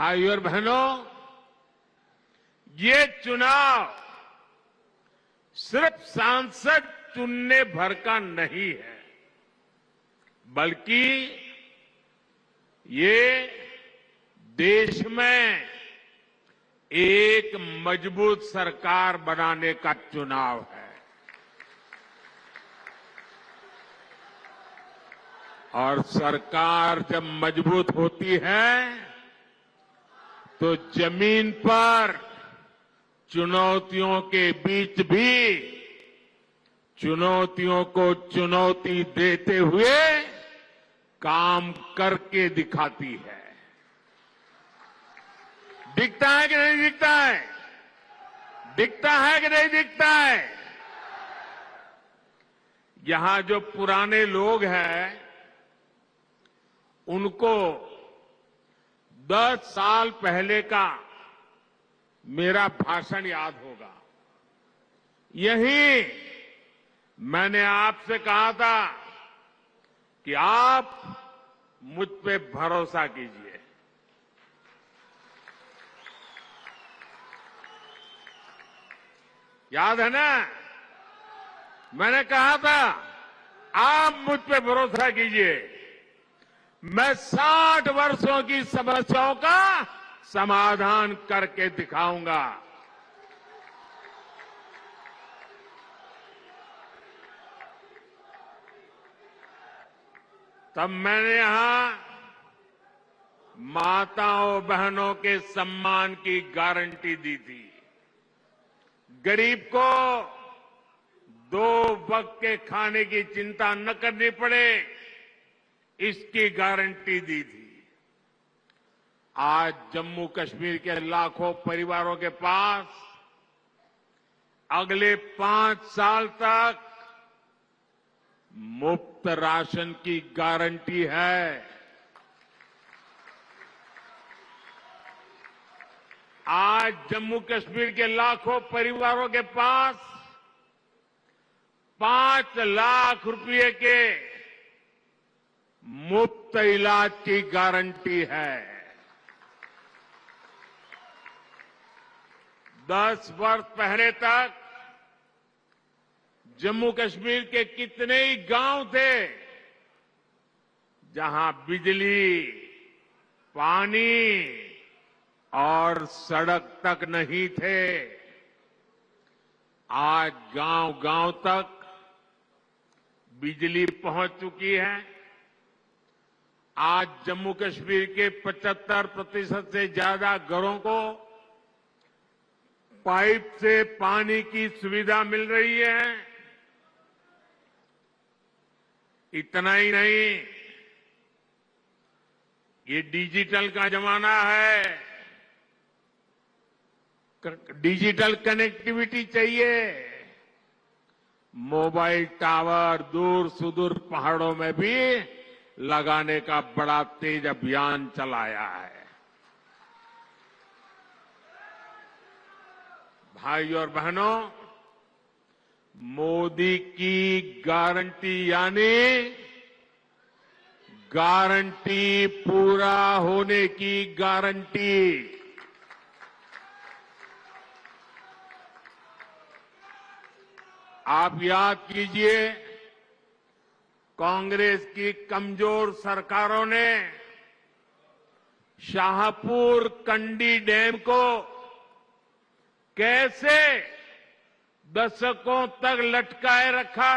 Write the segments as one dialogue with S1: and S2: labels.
S1: भाइयों और बहनों, ये चुनाव सिर्फ सांसद चुनने भर का नहीं है, बल्कि ये देश में एक मजबूत सरकार बनाने का चुनाव है। और सरकार जब मजबूत होती है तो जमीन पर चुनौतियों के बीच भी चुनौतियों को चुनौती देते हुए काम करके दिखाती है। दिखता है कि नहीं दिखता है? दिखता है कि नहीं दिखता है? यहां जो पुराने लोग हैं उनको 10 साल पहले का मेरा भाषण याद होगा। यही मैंने आपसे कहा था कि आप मुझ पे भरोसा कीजिए। याद है ना? मैंने कहा था आप मुझ पे भरोसा कीजिए, मैं 60 वर्षों की समस्याओं का समाधान करके दिखाऊंगा। तब मैंने यहां माताओं बहनों के सम्मान की गारंटी दी थी। गरीब को 2 वक्त के खाने की चिंता न करनी पड़े, इसकी गारंटी दी थी। आज जम्मू कश्मीर के लाखों परिवारों के पास अगले 5 साल तक मुफ्त राशन की गारंटी है। आज जम्मू कश्मीर के लाखों परिवारों के पास 5 लाख रुपए के मुफ्त इलाज की गारंटी है। 10 वर्ष पहले तक जम्मू कश्मीर के कितने ही गांव थे जहां बिजली, पानी और सड़क तक नहीं थे। आज गांव-गांव तक बिजली पहुंच चुकी है। आज जम्मू कश्मीर के 75% से ज्यादा घरों को पाइप से पानी की सुविधा मिल रही है। इतना ही नहीं, ये डिजिटल का जमाना है। डिजिटल कनेक्टिविटी चाहिए। मोबाइल टावर दूर सुदूर पहाड़ों में भी लगाने का बड़ा तेज अभियान चलाया है। भाइयों और बहनों, मोदी की गारंटी यानी गारंटी पूरा होने की गारंटी। आप याद कीजिए, कांग्रेस की कमजोर सरकारों ने शाहपुर कंडी डैम को कैसे दशकों तक लटकाए रखा।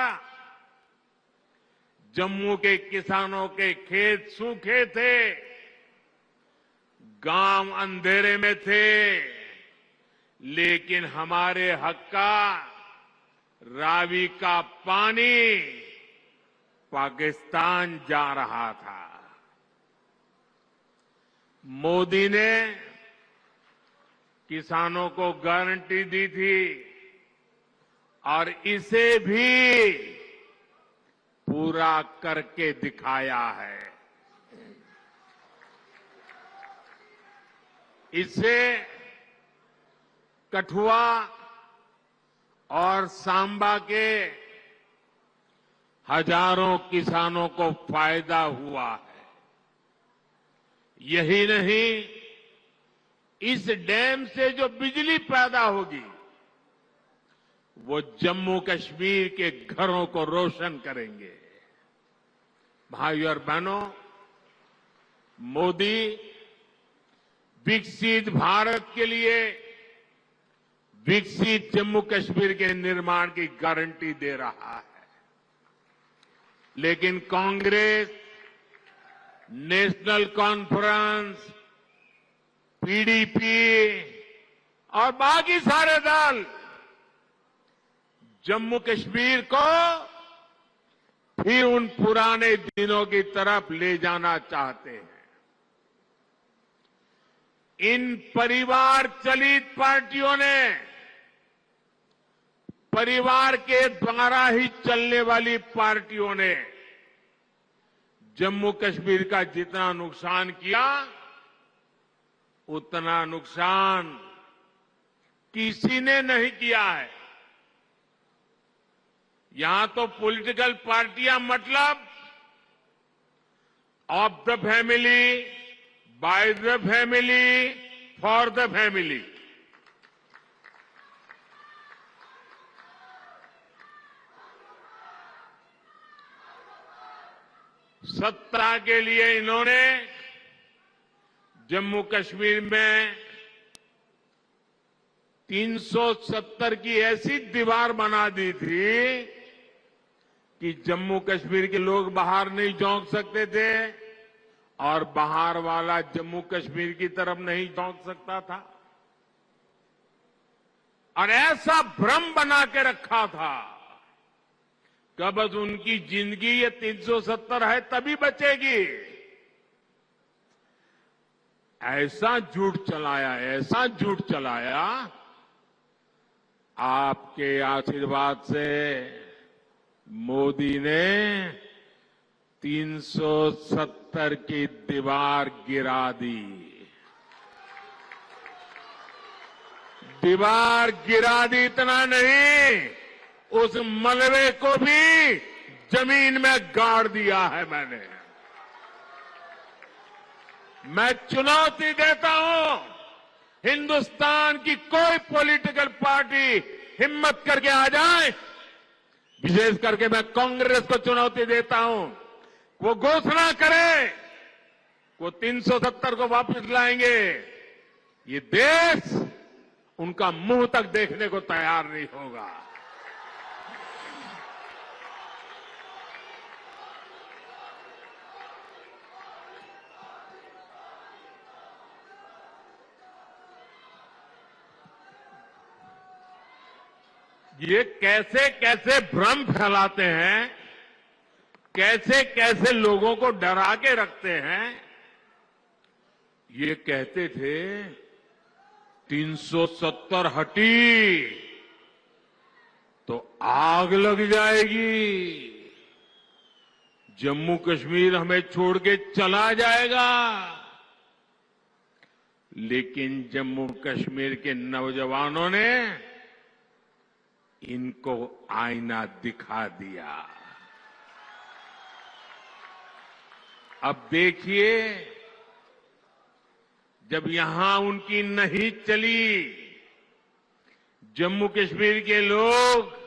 S1: जम्मू के किसानों के खेत सूखे थे, गांव अंधेरे में थे, लेकिन हमारे हक का रावी का पानी पाकिस्तान जा रहा था। मोदी ने किसानों को गारंटी दी थी और इसे भी पूरा करके दिखाया है। इससे कठुआ और सांबा के हजारों किसानों को फायदा हुआ है। यही नहीं, इस डैम से जो बिजली पैदा होगी वो जम्मू कश्मीर के घरों को रोशन करेंगे। भाइयों और बहनों, मोदी विकसित भारत के लिए विकसित जम्मू कश्मीर के निर्माण की गारंटी दे रहा है, लेकिन कांग्रेस, नेशनल कॉन्फ्रेंस, पीडीपी और बाकी सारे दल जम्मू कश्मीर को फिर उन पुराने दिनों की तरफ ले जाना चाहते हैं। इन परिवार चलित पार्टियों ने परिवार के द्वारा ही चलने वाली पार्टियों ने जम्मू कश्मीर का जितना नुकसान किया उतना नुकसान किसी ने नहीं किया है। यहां तो पॉलिटिकल पार्टियां मतलब of the family, by the family, for the family. सत्ता के लिए इन्होंने जम्मू कश्मीर में 370 की ऐसी दीवार बना दी थी कि जम्मू कश्मीर के लोग बाहर नहीं झोंक सकते थे और बाहर वाला जम्मू कश्मीर की तरफ नहीं झोंक सकता था। और ऐसा भ्रम बना के रखा था कि बस उनकी जिंदगी ये 370 है तभी बचेगी। ऐसा झूठ चलाया, आपके आशीर्वाद से मोदी ने 370 की दीवार गिरा दी। दीवार गिरा दी इतना नहीं, उस मलबे को भी जमीन में गाड़ दिया है मैंने। मैं चुनौती देता हूं, हिंदुस्तान की कोई पॉलिटिकल पार्टी हिम्मत करके आ जाए, विशेष करके मैं कांग्रेस को चुनौती देता हूं, वो घोषणा करे वो 370 को वापस लाएंगे, ये देश उनका मुंह तक देखने को तैयार नहीं होगा। ये कैसे कैसे भ्रम फैलाते हैं, कैसे कैसे लोगों को डरा के रखते हैं। ये कहते थे 370 हटी तो आग लग जाएगी, जम्मू कश्मीर हमें छोड़ के चला जाएगा। लेकिन जम्मू कश्मीर के नौजवानों ने इनको आईना दिखा दिया। अब देखिए, जब यहां उनकी नहीं चली, जम्मू कश्मीर के लोग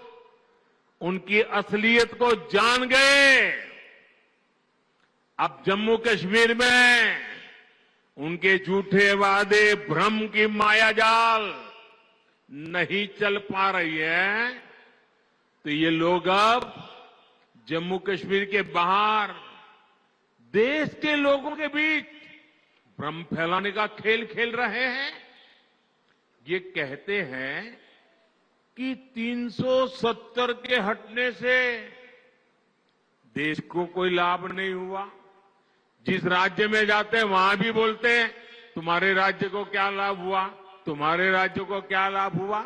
S1: उनकी असलियत को जान गए। अब जम्मू कश्मीर में उनके झूठे वादे, भ्रम की मायाजाल नहीं चल पा रही है, तो ये लोग अब जम्मू कश्मीर के बाहर देश के लोगों के बीच भ्रम फैलाने का खेल खेल रहे हैं। ये कहते हैं कि 370 के हटने से देश को कोई लाभ नहीं हुआ। जिस राज्य में जाते हैं वहां भी बोलते हैं तुम्हारे राज्य को क्या लाभ हुआ, तुम्हारे राज्य को क्या लाभ हुआ।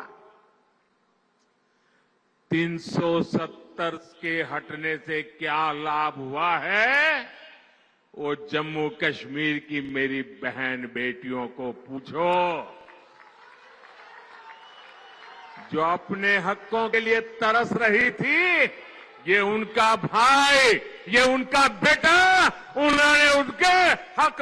S1: 370 के हटने से क्या लाभ हुआ है, वो जम्मू कश्मीर की मेरी बहन बेटियों को पूछो, जो अपने हकों के लिए तरस रही थी। ये उनका भाई, ये उनका बेटा, उन्होंने उनके हक